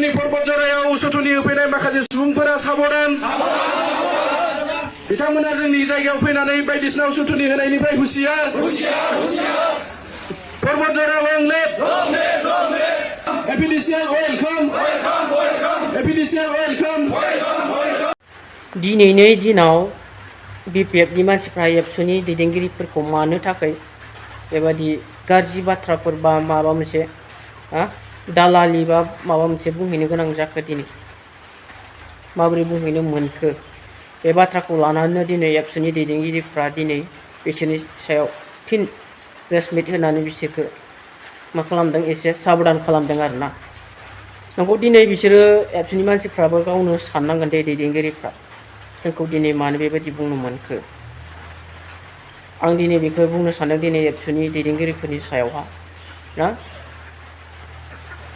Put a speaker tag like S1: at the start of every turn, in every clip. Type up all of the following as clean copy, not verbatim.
S1: जोंनि पर्बत जरायाव उसुथुनि होफैनाय माखासे सुबुंफोरा साबधान बिथांमोना जोंनि जायगायाव फैनानै बायदिसिना उसुथुनि होनायनिफ्राय हुसियार पर्बत जरा लं लिभ एपिडिसिएल वेलकाम एपिडिसिएल वेलकाम।
S2: दिनैनि दिनाव बिपिएफनि मानसिफ्रा एबसुनि दैदेनगिरिफोरखौ मानो थाखाय बेबादि गाज्रि बाथ्राफोर बा माबा मोनसे दालालि बा माबा मोनसे बुंहैनो गोनां जाखो दिनै माबोरै बुंहैनो मोनखो बे बाथ्राखौ लानानै दिनै एबसुनि दैदेनगिरिफ्रा दिनै बिसोरनि सायाव फिन प्रेस मिट होनानै बिसोरखौ मा खालामदों एसे साबधान खालामदों आरोना। नंगौ दिनै बिसोरो एबसुनि मानसिफ्राबो गावनो साननांगोन दे दैदेनगिरिफ्रा जोंखौ दिनै मानो बेबायदि बुंनो मोनखो। आं दिनै बेखौ बुंनो सानदों दिनै एबसुनि दैदेनगिरिफोरनि सायावहा ना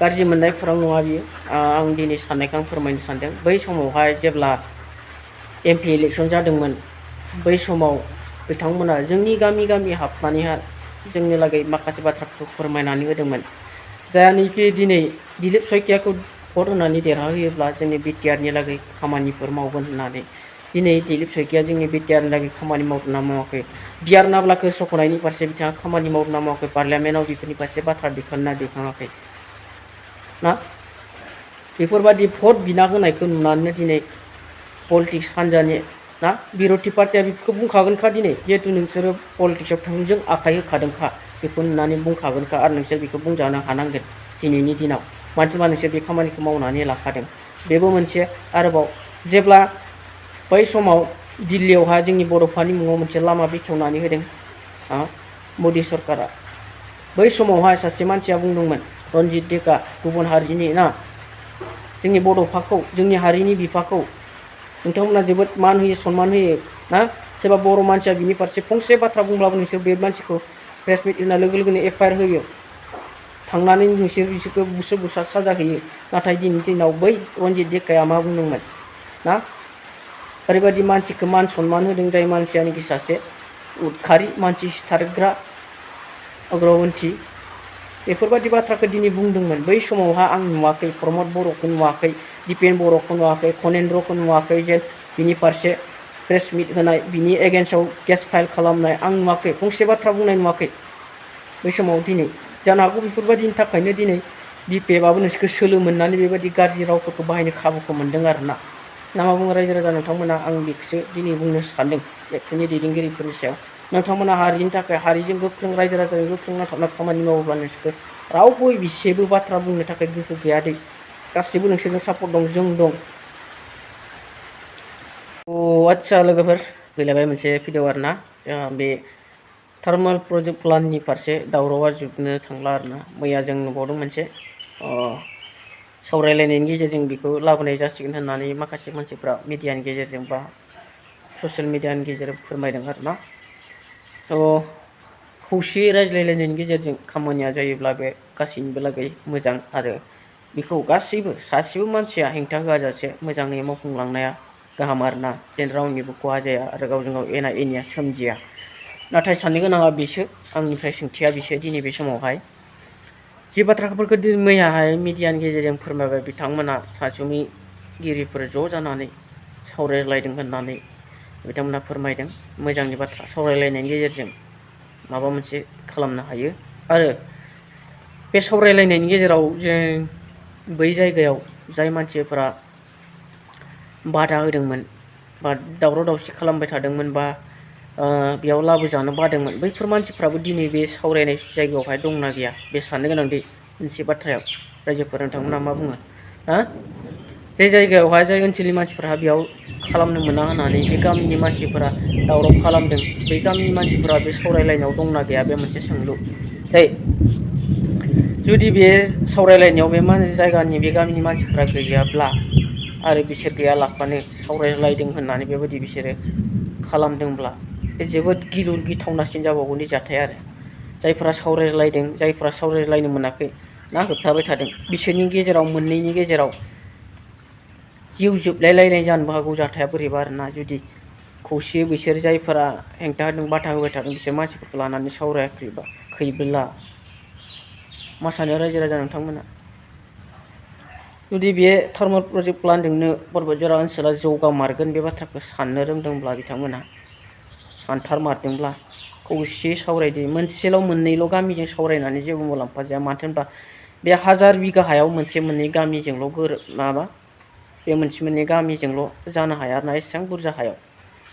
S2: गाज्रि मोननाय खौरां नङा बियो। आं दिनै साननायखौ आं फोरमायनो सानदों। बै समावहाय जेब्ला एमपि इलेक्सन जादोंमोन बै समाव बिथांमोना जोंनि गामि गामि हाबनानैहाय जोंनि लागै माखासे बाथ्राफोरखौ फोरमायनानै होदोंमोन। जायनोखि दिनै दिलीप शइकियाखौ भट होनानै देरहाहोयोब्ला जोंनि बिटिआरनि लागै खामानिफोर मावगोन होननानै दिनै दिलीप शइकिया जोंनि बिटिआरनि लागै खामानि मावदोंना मावाखै? बिआर नाब्लाखौ सख'नायनि फारसे बिथाङा खामानि मावदोंना मावाखै? पार्लियामेन्टआव बेफोरनि फारसे बाथ्रा दैखांना दैखाङाखै ना? बेफोरबादि भट बिना होनायखौ नुनानै दिनै पलिटिक्स हान्जानि ना बिर'धि पार्टिया बेफोरखौ बुंखागोनखा दिनै जिहेतु नोंसोरो पलिटिक्सआव थोंजों आखाइ होखादोंखा बेखौ नुनानै बुंखागोनखा आरो नोंसोर बेखौ बुंजानो हानांगोन दिनैनि दिनाव मानो होनबा नोंसोर बे खामानिखौ मावनानै लाखादों। बेबो मोनसे आरोबाव जेब्ला बै समाव दिल्लीयावहा जोंनि बड'फानि मुङाव मोनसे लामा बेखेवनानै होदों मदि सरकारा। बै समावहाय सासे मानसिया बुंदोंमोन रन्जित देका गुबुन हारिनि ना जोंनि बड'फाखौ जोंनि हारिनि बिफाखौ नोंथांमोना जोबोद मान होयो सनमान होयो ना सोरबा बर' मानसिया बिनि फारसे फंसे बाथ्रा बुंब्लाबो नोंसोर बे मानसिखौ प्रेस मिट होनाय लोगो लोगोनो एफआइआर होयो थांनानै नोंसोर बिसोरखौ बुसो बुसा साजा होयो। नाथाय दिनैनि दिनाव बै रन्जित देकाया मा बुंदोंमोन ना ओरैबायदि मानसिखौ मान सनमान होदों जाय मानसियानोखि सासे उदखारि मानसि सिथारग्रा अग्रगन्थि बेफोरबायदि बाथ्राखौ दिनै बुंदोंमोन। बै समावहा आं नुवाखै प्रमद बर'खौ नुवाखै दिपेन बर'खौ नुवाखै खनेन्द्रखौ नुवाखै जे बिनि फारसे प्रेस मिट होनाय बिनि एगेन्स्टआव केस फाइल खालामनाय आं नुवाखै फंसे बाथ्रा बुंनाय नुवाखै बै समाव। दिनै जानो हागौ बेफोरबायदिनि थाखायनो दिनै बिपिएफआबो नोंसोरखौ सोलो मोननानै बेबायदि गाज्रि रावफोरखौ बाहायनो खाबुखौ मोन्दों आरोना। ना मा बुङो रायजो राजा नोंथांमोना? आं बेखौसो दिनै बुंनो सानदों एबसुनि दैदेनगिरिफोरनि सायाव। नोंथांमोना हारिनि थाखाय हारिजों गोख्रों रायजो राजाजों गोख्रों नांथाबना खामानि मावोब्ला नोंसोरखौ रावबो बिसेबो बाथ्रा बुंनो थाखाय गोहो गैया दै। गासिबो नोंसोरजों सापर्ट दं जों दं। आदसा लोगोफोर फैलायबाय मोनसे भिडिअ आरोना बे थार्मेल प्रजेक्ट प्लाननि फारसे दावरावा जोबनो थांला आरोना। मैया जों नुबावदों मोनसे सावरायलायनायनि गेजेरजों बेखौ लाबोनाय जासिगोन होननानै माखासे मानसिफ्रा मिडियानि गेजेरजों बा ससियेल मिडियानि गेजेरजों फोरमायदों आरोना। खौसेयै रायज्लायलायनायनि गेजेरजों खामानिया जायोब्ला बे गासैनिबो लागै मोजां आरो बेखौ गासैबो सासेबो मानसिया हेंथा होआजासे मोजाङै मावफुंलांनाया गाहाम आरोना जेन रावनिबो खहा जाया आरो गावजों गाव एना एनिया सोमजिया। नाथाय साननो गोनाङा बेसो आंनिफ्राय सोंथिया बेसो दिनै बे समावहाय जि बाथ्राफोरखौ मैयाहाय मिडियानि गेजेरजों फोरमायबाय बिथांमोना सासुमिगिरिफोर ज' जानानै सावरायलायदों होननानै बिथांमोना फोरमायदों। मोजांनि बाथ्रा सावरायलायनायनि गेजेरजों माबा मोनसे खालामनो हायो आरो बे सावरायलायनायनि गेजेराव जों बै जायगायाव जाय मानसिफोरा बादा होदोंमोन बा दावराव दावसि खालामबाय थादोंमोन बा बेयाव लाबोजानो बादोंमोन बैफोर मानसिफ्राबो दिनै बे सावरायनाय जायगायावहाय दंना गैया बे साननो गोनां दि मोनसे बाथ्रायाव रायजोफोर नोंथांमोना मा बुङो? जे जायगायावहाय जाय ओनसोलनि मानसिफोरा बेयाव खालामनो मोना होननानै बे गामिनि मानसिफोरा दावराव खालामदों बै गामिनि मानसिफोरा बे सावरायलायनायाव दंना गैया बे मोनसे सोंलु दै। जुदि बे सावरायलायनायाव बे जायगानि बे गामिनि मानसिफ्रा गैयाब्ला आरो बिसोर गैयालाफानो सावरायलायदों होननानै बेबायदि बिसोरो खालामदोंब्ला बे जोबोद गिलुर गिथावनासिन जाबावगौनि जाथाय आरो जायफोरा सावरायलायदों जायफोरा सावरायलायनो मोनाखै ना होबथाबाय थादों बिसोरनि गेजेराव मोननैनि गेजेराव जिउ जोबलायलायनाय जानोबो हागौ जाथाया बोरैबा आरोना। जुदि खौसेयै बिसोर जायफोरा हेंथा होदों बाथा होबाय थादों बिसोर मानसिफोरखौ लानानै सावरायाखैब्ला मा सानो रायजो राजा नोंथांमोना? जुदि बे थार्मल प्रजेक्ट प्लान्टजोंनो पर्बतजरा ओनसोला जौगामारगोन बे बाथ्राखौ साननो रोंदोंब्ला बिथांमोना सानथारमारदोंब्ला खौसेयै सावरायदो मोनसेल' मोननैल' गामिजों सावरायनानै जेबो मुलाम्फा जाया मानो होनबा बे 1000 बिगा हायाव मोनसे मोननै गामिजोंल' बे मोनसे मोननै गामिजोंल' जानो हाया आरोना एसेबां बुरजा हायाव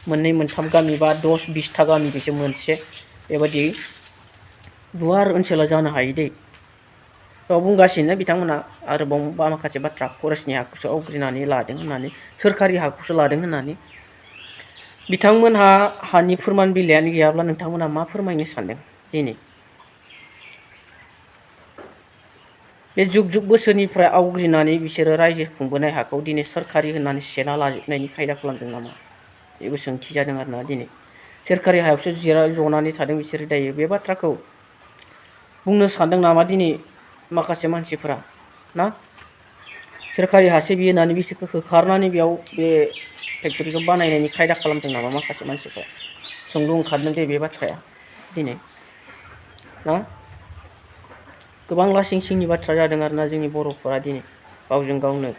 S2: मोननै मोनथाम गामि बा 10-20टा गामिजोंसो मोनसे बेबायदि गुवार ओनसोला जानो हायो दै। बुंगासिनो बिथांमोना आरोबाव माखासे बाथ्रा फरेस्टनि हाखौसो आवग्रिनानै लादों होननानै सोरखारि हाखौसो लादों होननानै बिथांमोनहा हानि फोरमान बिलाइयानो गैयाब्ला नोंथांमोना मा फोरमायनो सानदों दिनै? बे जुग जुग बोसोरनिफ्राय आवग्रिनानै बिसोरो रायजो खुंबोनाय हाखौ दिनै सोरखारि होननानै सेना लाजोबनायनि खायदा खालामदों नामा? बेबो सोंथि जादों आरोना दिनै सोरखारि हायावसो जनानै थादों बिसोरो दायो बे बाथ्राखौ बुंनो सानदों नामा दिनै माखासे मानसिफोरा ना सोरखारि हासो बियो होननानै बिसोरखौ होखारनानै बेयाव बे फेक्टरिखौ बानायनायनि खायदा खालामदों नामा माखासे मानसिफोरा सोंलु ओंखारदों दे बे बाथ्राया दिनै ना गोबां लासिं सिंनि बाथ्रा जादों आरोना जोंनि बर'फोरा दिनै गावजों गावनो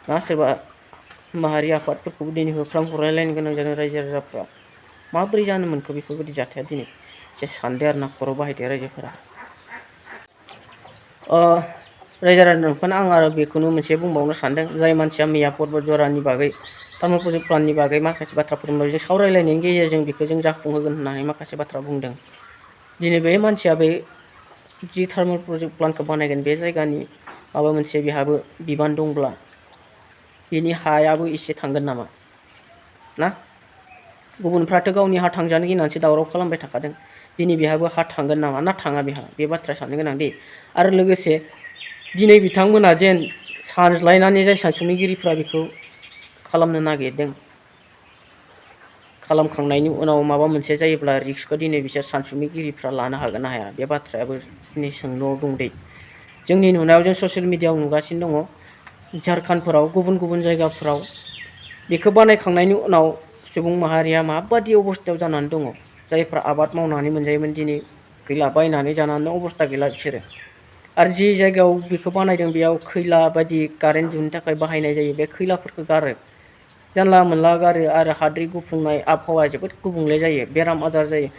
S2: ना सोरबा माहारि आफादफोरखौबो दिनै होख्रां हरलायलायनो गोनां जादों रायजो राजाफ्रा माबोरै जानो मोनखो बेफोरबायदि जाथाया दिनै एसे सानदो आरोना खर' बाहायदो रायजोफोरा। रायजो राजाफोरनो आं आरो बेखौनो मोनसे बुंबावनो सानदों जाय मानसिया मैया पर्बतजरानि बागै थार्मल प्रजेक्ट प्लाननि बागै माखासे बाथ्रा फोरमायबाय जों सावरायलायनायनि गेजेरजों बेखौ जों जाफुंहोगोन होननानै माखासे बाथ्रा बुंदों दिनै बे मानसिया बे जि थार्मल प्रजेक्ट प्लान्टखौ बानायगोन बे जायगानि माबा मोनसे बेहाबो बिबान दंब्ला बेनि हायाबो एसे थांगोन नामा ना गुबुनफ्राथ' गावनि हा थांजानो गिनानैसो दावराव खालामबाय थाखादों दिनै बेहाबो हा थांगोन नामा ना थाङा बेहा बे बाथ्राया साननो गोनां दे। आरो लोगोसे दिनै बिथांमोना जेन सानज्लायनानै जाय सानसुमैगिरिफ्रा बेखौ खालामनो नागिरदों खालामखांनायनि उनाव माबा मोनसे जायोब्ला रिक्सखौ दिनै बिसोर सानसुमैगिरिफ्रा लानो हागोन ना हाया बे बाथ्रायाबो दिनै सोंलुआव दं दै। जोंनि नुनायाव जों ससियेल मिडियाआव नुगासिनो दङ झारखन्डफोराव गुबुन गुबुन जायगाफोराव बेखौ बानायखांनायनि उनाव सुबुं माहारिया माबादि अबस्थायाव जानानै दङ जायफ्रा आबाद मावनानै मोनजायोमोन दिनै गैला बायनानै जानानै अबस्था गैला बिसोरो आरो जि जायगायाव बेखौ बानायदों बेयाव खैला बायदि कारेन्ट दिहुननो थाखाय बाहायनाय जायो बे खैलाफोरखौ गारो जानला मोनला गारो आरो हाद्रि गुफुंनाय आबहावाया जोबोद गुबुंले जायो बेराम आजार जायो।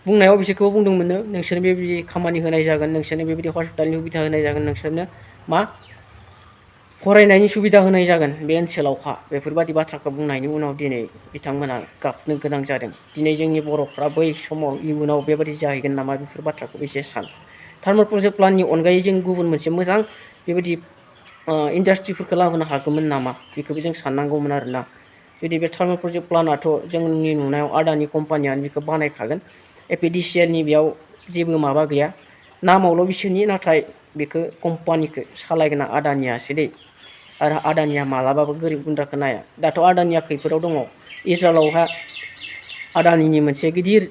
S2: बुंनायाव बिसोरखौबो बुंदोंमोननो नोंसोरनो बेबायदि खामानि होनाय जागोन नोंसोरनो बेबायदि हस्पिटालनि सुबिदा होनाय जागोन नोंसोरनो मा फरायनायनि सुबिदा होनाय जागोन बे ओनसोलावहा बेफोरबायदि बाथ्राखौ बुंनायनि उनाव दिनै बिथांमोना गाबनो गोनां जादों। दिनै जोंनि बर'फ्रा बै समाव इयुनाव बेबायदि जाहैगोन नामा बेफोर बाथ्राखौ एसे सान थार्मल प्रजेक्ट प्लाननि अनगायै जों गुबुन मोनसे मोजां बेबायदि इन्डास्ट्रिफोरखौ लाबोनो हागौमोन नामा बेखौबो जों साननांगौमोन आरोना। जुदि बे थार्मल प्रजेक्ट प्लानआथ' जोंनि नुनायाव आदानि कम्पानियानो बेखौ बानायखागोन एपिडिसिएलनि बेयाव जेबो माबा गैया नामावल' बिसोरनि नाथाय बेखौ कम्पानिखौ सालायगोना आदानियासो दै आरो आदानिया मालाबाबो गोरिब गुन्द्राखौ नाया दाथ' आदानिया खैफोदाव दङ इज्राइलावहा आदानिनि मोनसे गिदिर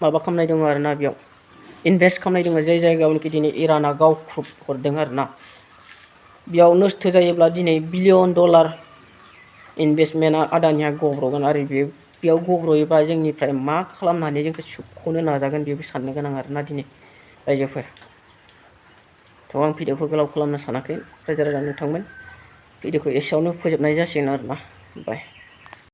S2: माबा खालामनाय दङ आरोना बेयाव इनभेस्ट खालामनाय दङ जाय जायगायावनोखि दिनै इराना गावख्रुब हरदों आरोना बेयाव नस्थ' जायोब्ला दिनै बिलियन डलार इनभेस्टमेन्टआ आदानिया गब्र'गोन आरो बेयाव गब्र'योबा जोंनिफ्राय मा खालामनानै जोंखौ सोबख'नो नाजागोन बेबो साननो गोनां आरोना दिनै रायजोफोर। थ' आं भिडिअखौ गोलाव खालामनो सानाखै रायजो राजा नोंथांमोन भिडिअखौ एसेयावनो फोजोबनाय जासिगोन आरोना बाय।